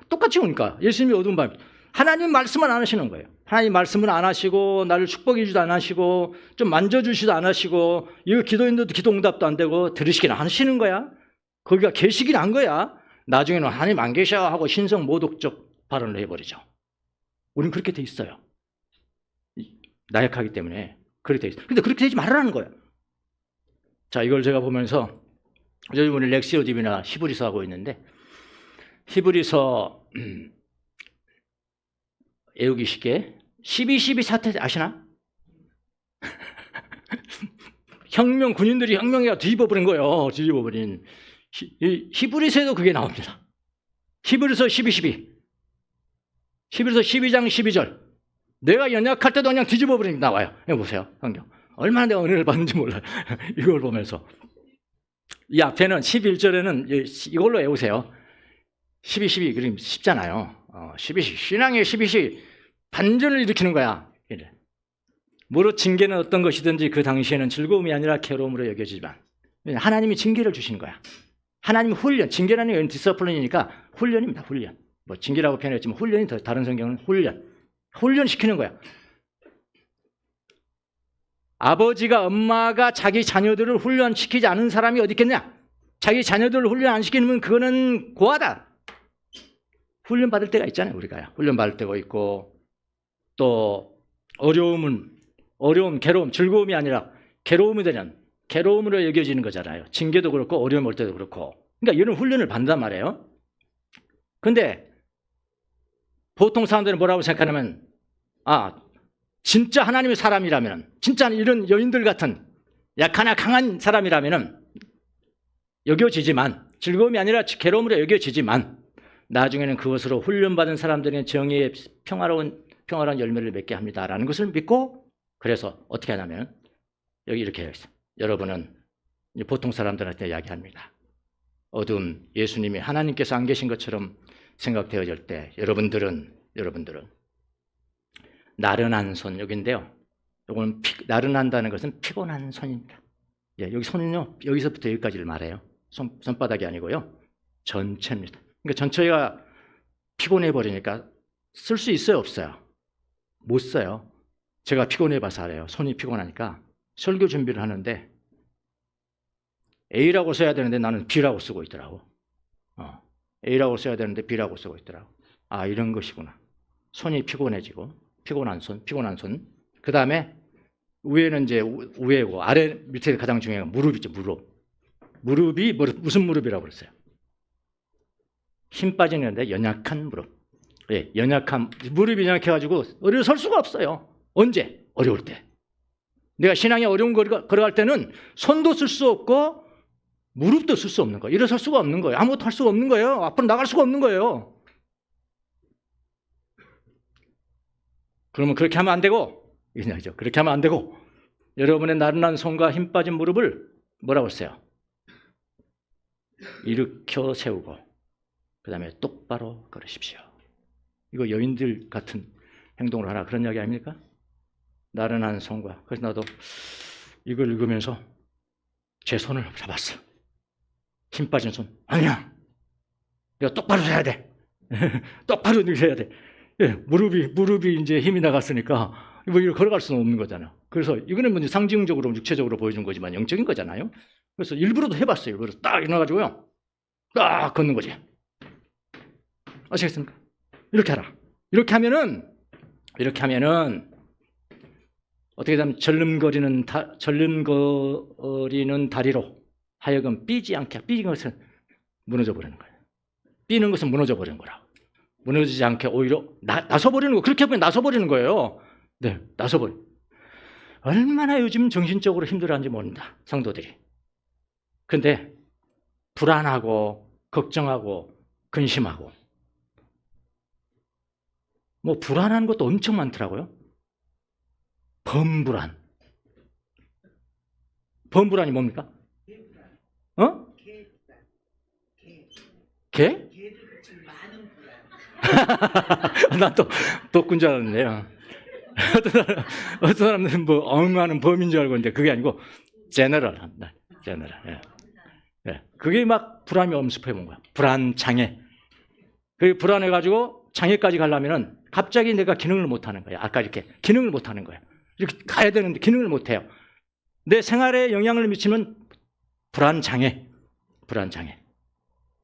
똑같이 오니까. 예수님이 어두운 밤, 하나님 말씀을 안 하시는 거예요. 하나님 말씀을 안 하시고 나를 축복해 주지도 안 하시고 좀 만져주시도 안 하시고, 이거 기도인들도 기도 응답도 안 되고 들으시기는 안 하시는 거야. 거기가 계시긴 한 거야. 나중에는 하나님 안 계셔 하고 신성 모독적 발언을 해버리죠. 우리는 그렇게 돼 있어요. 나약하기 때문에 그렇게 돼 있어요. 근데 그렇게 되지 말라는 거예요. 자, 이걸 제가 보면서 요즘 우리 렉시오 디비나 히브리서 하고 있는데, 히브리서 외우기 쉽게 12.12 사태 아시나? 혁명, 군인들이 혁명해가 뒤집어버린 거예요. 뒤집어버린. 히브리서에도 그게 나옵니다. 히브리서 12.12. 히브리서 12장 12절. 내가 연약할 때도 그냥 뒤집어버린 게 나와요. 여기 보세요. 성경. 얼마나 내가 은혜를 받는지 몰라요. 이걸 보면서. 이 앞에는 11절에는 이걸로 외우세요. 12.12. 그림 쉽잖아요. 12.12. 신앙의 12.12. 반전을 일으키는 거야. 무릇 징계는 어떤 것이든지 그 당시에는 즐거움이 아니라 괴로움으로 여겨지지만, 하나님이 징계를 주신 거야. 하나님 훈련, 징계라는 건 디서플린이니까 훈련입니다. 훈련. 뭐 징계라고 표현했지만 훈련이 더, 다른 성경은 훈련시키는 거야. 아버지가, 엄마가 자기 자녀들을 훈련시키지 않은 사람이 어디 있겠냐? 자기 자녀들을 훈련 안 시키면 그거는 고하다. 훈련 받을 때가 있잖아요. 우리가 훈련 받을 때가 있고, 또 어려움, 괴로움, 즐거움이 아니라 괴로움이 되는, 괴로움으로 여겨지는 거잖아요. 징계도 그렇고 어려움 올 때도 그렇고. 그러니까 이런 훈련을 받는단 말이에요. 근데 보통 사람들은 뭐라고 생각하냐면, 진짜 하나님의 사람이라면, 진짜 이런 여인들 같은 약하나 강한 사람이라면 여겨지지만, 즐거움이 아니라 괴로움으로 여겨지지만, 나중에는 그것으로 훈련받은 사람들은 정의의 평화로운 열매를 맺게 합니다라는 것을 믿고, 그래서 어떻게 하냐면 여기 이렇게 해요. 여러분은 보통 사람들한테 이야기합니다. 어두운 예수님이 하나님께서 안 계신 것처럼 생각되어질 때 여러분들은 나른한 손, 여기인데요. 이거는 나른한다는 것은 피곤한 손입니다. 여기 손은요, 여기서부터 여기까지를 말해요. 손바닥이 아니고요, 전체입니다. 그러니까 전체가 피곤해 버리니까 쓸 수 있어요, 없어요? 못 써요. 제가 피곤해 봐서 알아요. 손이 피곤하니까 설교 준비를 하는데 A라고 써야 되는데 나는 B라고 쓰고 있더라고. A라고 써야 되는데 B라고 쓰고 있더라고. 이런 것이구나. 손이 피곤해지고, 피곤한 손. 그 다음에 위에는 이제 위에고, 아래 밑에 가장 중요한 건 무릎이죠. 무릎이 무슨 무릎이라고 그랬어요? 힘 빠지는데 연약한 무릎. 무릎이 연약해가지고 어디로 설 수가 없어요. 언제? 어려울 때. 내가 신앙에 어려운 걸어갈 때는 손도 쓸 수 없고 무릎도 쓸 수 없는 거예요. 일어설 수가 없는 거예요. 아무것도 할 수가 없는 거예요. 앞으로 나갈 수가 없는 거예요. 그러면 그렇게 하면 안 되고, 그렇게 하면 안 되고, 여러분의 나른한 손과 힘 빠진 무릎을 뭐라고 했어요? 일으켜 세우고, 그 다음에 똑바로 걸으십시오. 이거 여인들 같은 행동을 하라, 그런 이야기 아닙니까? 나른한 손과. 그래서 나도 이걸 읽으면서 제 손을 잡았어. 힘 빠진 손. 아니야. 내가 똑바로 서야 돼. 똑바로 서야 돼. 예, 무릎이 이제 힘이 나갔으니까 뭐 이렇게 걸어갈 수는 없는 거잖아. 그래서 이거는 뭐 상징적으로 육체적으로 보여준 거지만 영적인 거잖아요. 그래서 일부러도 해봤어요. 그래서 딱 일어나가지고요. 딱 걷는 거지. 아시겠습니까? 이렇게 하라. 이렇게 하면은 어떻게 되면 절름거리는 다리로 하여금 삐진 것은 무너져 버리는 거예요. 삐는 것은 무너져 버리는 거라. 무너지지 않게 오히려 나서버리는 거. 그렇게 보면 나서버리는 거예요. 네, 나서버리. 얼마나 요즘 정신적으로 힘들어하는지 모른다, 성도들이. 근데 불안하고 걱정하고 근심하고 뭐 불안한 것도 엄청 많더라고요. 범불안이 뭡니까? 어? 개? 나 또 꾼 줄 알았네요. 어떤 사람들은 뭐 엉하는 범인 줄 알고 있는데 그게 아니고 제너럴. 예. 예. 그게 막 불안이 엄습해 본 거야. 불안 장애. 그 불안해가지고 장애까지 가려면은 갑자기 내가 기능을 못 하는 거야. 아까 이렇게 기능을 못 하는 거야. 이렇게 가야 되는데 기능을 못 해요. 내 생활에 영향을 미치는 불안 장애.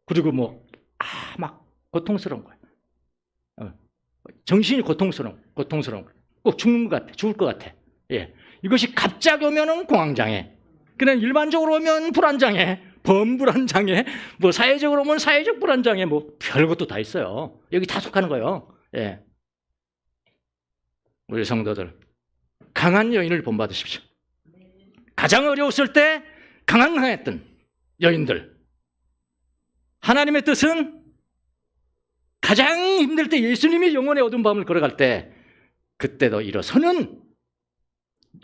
그리고 막 고통스러운 거야. 정신이 고통스러운 거야. 꼭 죽는 것 같아. 죽을 것 같아. 예. 이것이 갑자기 오면은 공황장애. 그냥 일반적으로 오면 불안장애, 범불안장애, 뭐 사회적으로 오면 사회적 불안장애, 뭐 별것도 다 있어요. 여기 다 속하는 거예요. 예. 우리 성도들 강한 여인을 본받으십시오. 가장 어려웠을 때 강했던 여인들. 하나님의 뜻은 가장 힘들 때 예수님이 영혼의 어두운 밤을 걸어갈 때 그때도 일어서는.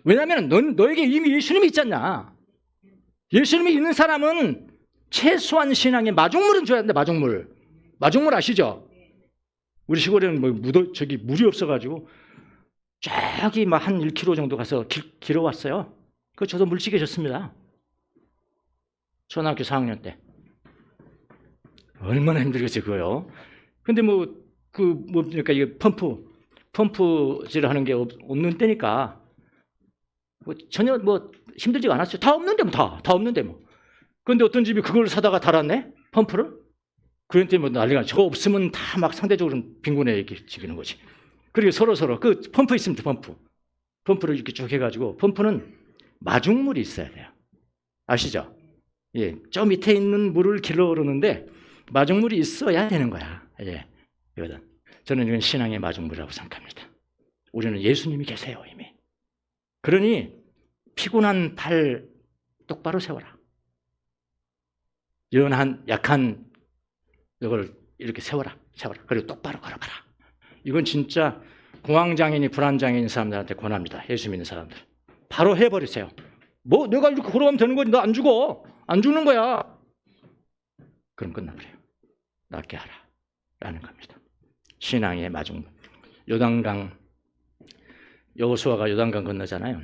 왜냐하면 너에게 이미 예수님이 있잖냐. 예수님이 있는 사람은 최소한 신앙의 마중물은 줘야 되는데 마중물 아시죠? 우리 시골에는 물이 없어가지고 저기 막 한 1km 정도 가서 길어왔어요. 저도 물찌개 줬습니다. 초등학교 4학년 때. 얼마나 힘들겠어요, 그거요. 근데 뭡니까, 이게 펌프질 하는 게 없는 때니까 전혀 힘들지가 않았어요. 다 없는데 다 없는데 그런데 어떤 집이 그걸 사다가 달았네? 펌프를? 그런데 난리가. 저거 없으면 다 막 상대적으로 빈곤해지는 거지. 그리고 서로 그 펌프 있습니다, 펌프를 이렇게 쭉 해가지고. 펌프는 마중물이 있어야 돼요. 아시죠? 예, 저 밑에 있는 물을 길러 오르는데 마중물이 있어야 되는 거야. 예, 이거든. 저는 이건 신앙의 마중물이라고 생각합니다. 우리는 예수님이 계세요, 이미. 그러니 피곤한 발 똑바로 세워라. 약한 이걸 이렇게 세워라. 그리고 똑바로 걸어봐라. 이건 진짜 공황장애인이 불안장애인 사람들한테 권합니다. 예수 믿는 사람들. 바로 해버리세요. 내가 이렇게 걸어가면 되는 거지. 너 안 죽어. 안 죽는 거야. 그럼 끝나버려요. 낫게 하라. 라는 겁니다. 신앙의 마중물. 여호수아가 요단강 건너잖아요.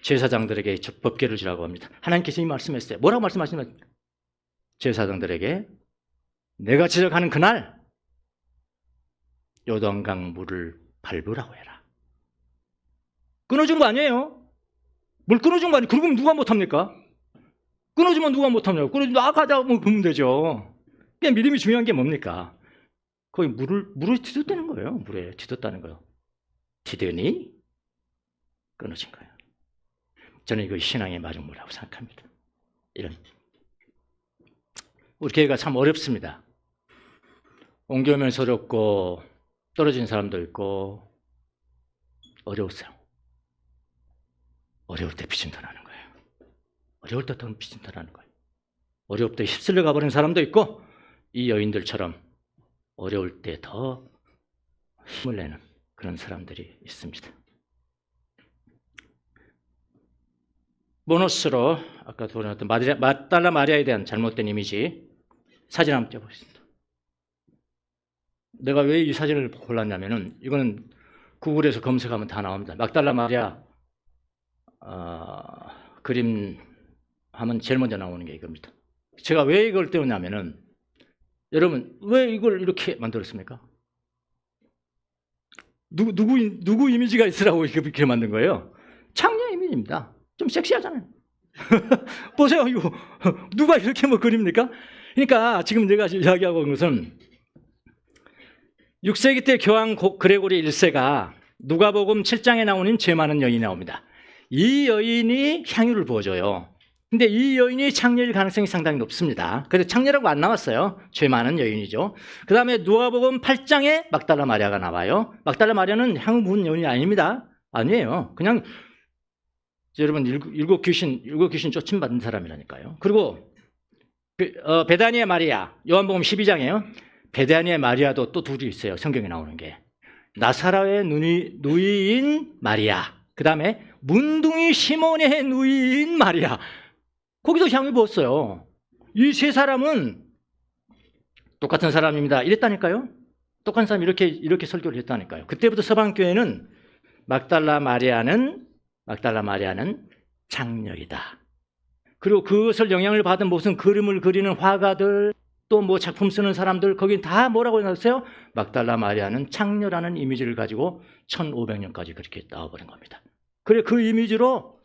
제사장들에게 법궤를 지라고 합니다. 하나님께서 이 말씀했어요. 뭐라고 말씀하시냐면 제사장들에게 내가 지적하는 그날 요단강 물을 밟으라고 해라. 끊어준 거 아니에요. 뭘 끊어준 거 아니에요. 그러면 누가 못합니까? 끊어주면 누가 못하냐고. 끊어주면 나가자 보면 되죠. 그냥 믿음이 중요한 게 뭡니까? 거기 물을 뒤덮다는 거예요. 물에 뒤덮다는 거예요. 뒤더니 끊어진 거예요. 저는 이거 신앙의 마중물이라고 생각합니다. 우리 교회가 참 어렵습니다. 옮겨오면서 어렵고 떨어진 사람도 있고 어려웠어요. 어려울 때 비진탄하는 거예요. 어려울 때 더 비진탄하는 거예요. 어려울 때 휩쓸려 가버린 사람도 있고 이 여인들처럼 어려울 때 더 힘을 내는 그런 사람들이 있습니다. 보너스로 아까 보냈던 막달라 마리아에 대한 잘못된 이미지 사진 한번 띄워보겠습니다. 내가 왜 이 사진을 골랐냐면은 이거는 구글에서 검색하면 다 나옵니다. 막달라 마리아 그림 하면 제일 먼저 나오는 게 이겁니다. 제가 왜 이걸 떼었냐면은 여러분 왜 이걸 이렇게 만들었습니까? 누구 이미지가 있으라고 이렇게 만든 거예요? 창녀 이미지입니다. 좀 섹시하잖아요. 보세요, 이거 누가 이렇게 뭐 그립니까? 그러니까 지금 내가 이야기하고 있는 것은 6세기 때 교황 그레고리 1세가 누가복음 7장에 나오는 죄 많은 여인이 나옵니다. 이 여인이 향유를 부어줘요. 근데 이 여인이 창녀일 가능성이 상당히 높습니다. 그래서 창녀라고 안 나왔어요. 죄 많은 여인이죠. 그 다음에 누가복음 8장에 막달라 마리아가 나와요. 막달라 마리아는 향유 부은 여인이 아닙니다. 아니에요. 그냥 여러분 일곱 귀신 쫓임받은 사람이라니까요. 그리고 베다니의 마리아, 요한복음 12장이에요. 베다니의 마리아도 또 둘이 있어요. 성경에 나오는 게. 나사라의 누이인 마리아, 그 다음에 문둥이 시몬의 누이인 마리아. 거기도 향유 부었어요. 이 세 사람은 똑같은 사람입니다. 이랬다니까요. 똑같은 사람이 이렇게 설교를 했다니까요. 그때부터 서방교회는 막달라 마리아는 창녀이다. 그리고 그것을 영향을 받은 무슨 그림을 그리는 화가들, 또 뭐 작품 쓰는 사람들, 거기 다 뭐라고 해놨어요? 막달라 마리아는 창녀라는 이미지를 가지고 1500년까지 그렇게 나와버린 겁니다. 그래, 그 이미지로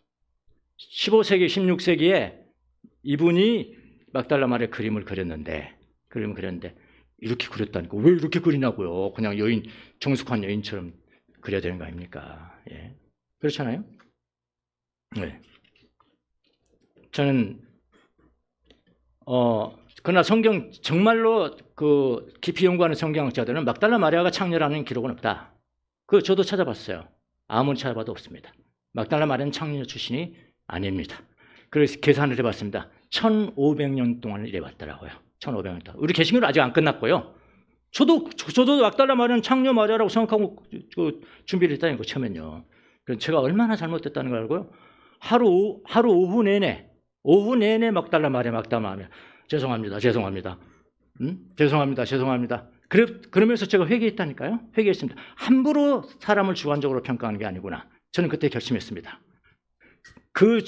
15세기, 16세기에 이분이 막달라 마리아 그림을 그렸는데 이렇게 그렸다니까. 왜 이렇게 그리냐고요? 그냥 여인, 정숙한 여인처럼 그려야 되는 거 아닙니까? 예. 그렇잖아요? 네. 저는 그러나 성경 정말로 그 깊이 연구하는 성경학자들은 막달라 마리아가 창녀라는 기록은 없다. 그 저도 찾아봤어요. 아무리 찾아봐도 없습니다. 막달라 마리아는 창녀 출신이 아닙니다. 그래서 계산을 해봤습니다. 1500년 동안을 일해봤더라고요. 1500년 동안. 우리 개신교는 아직 안 끝났고요. 저도 막달라 마리아는 창녀 마리아라고 생각하고 준비를 했다는 거 처음엔요. 그래서 제가 얼마나 잘못됐다는 걸 알고요. 하루 오후 내내 막달라 마리아. 죄송합니다. 그러면서 제가 회개했다니까요. 회개했습니다. 함부로 사람을 주관적으로 평가하는 게 아니구나. 저는 그때 결심했습니다. 그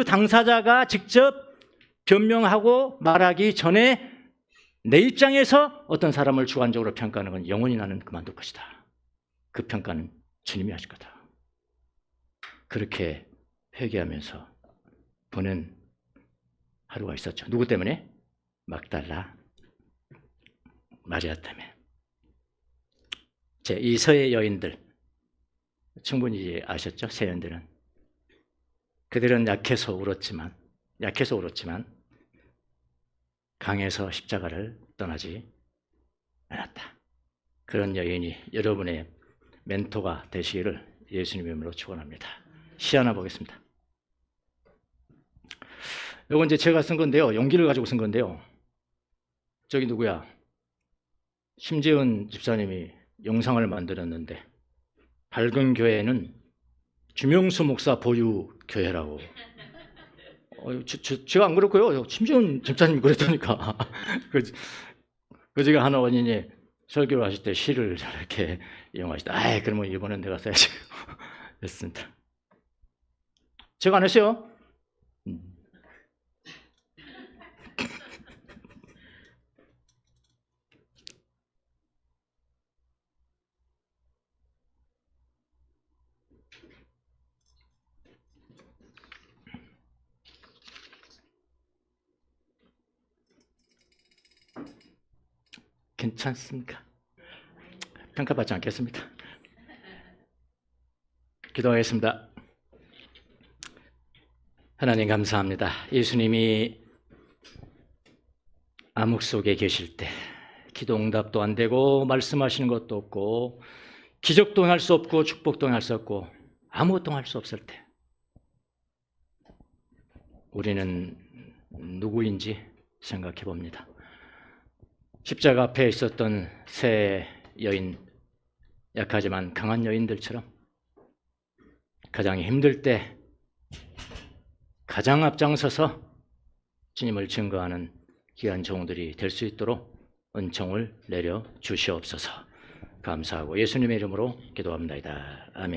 당사자가 직접 변명하고 말하기 전에 내 입장에서 어떤 사람을 주관적으로 평가하는 건 영원히 나는 그만둘 것이다. 그 평가는 주님이 하실 거다. 그렇게 회개하면서 보낸 하루가 있었죠. 누구 때문에? 막달라 마리아 때문에. 이 서의 여인들 충분히 아셨죠? 서여인들은 그들은 약해서 울었지만 강해서 십자가를 떠나지 않았다. 그런 여인이 여러분의 멘토가 되시기를 예수님의 이름으로 축원합니다. 시 하나 보겠습니다. 이건 이제 제가 쓴 건데요. 용기를 가지고 쓴 건데요. 저기 누구야? 심재은 집사님이 영상을 만들었는데 밝은 교회는 주명수 목사 보유 교회라고. 제가 안 그렇고요. 심재은 집사님이 그랬다니까. 그 제가 하나 원인이 설교를 하실 때 시를 이렇게 이용하시다. 그러면 이번엔 내가 써야지. 했습니다. 제가 안 했어요. 괜찮습니까? 평가받지 않겠습니다. 기도하겠습니다. 하나님 감사합니다. 예수님이 암흑 속에 계실 때 기도 응답도 안 되고 말씀하시는 것도 없고 기적도 할 수 없고 축복도 할 수 없고 아무것도 할 수 없을 때 우리는 누구인지 생각해 봅니다. 십자가 앞에 있었던 세 여인, 약하지만 강한 여인들처럼 가장 힘들 때 가장 앞장서서 주님을 증거하는 귀한 종들이 될 수 있도록 은총을 내려 주시옵소서. 감사하고 예수님의 이름으로 기도합니다. 아멘.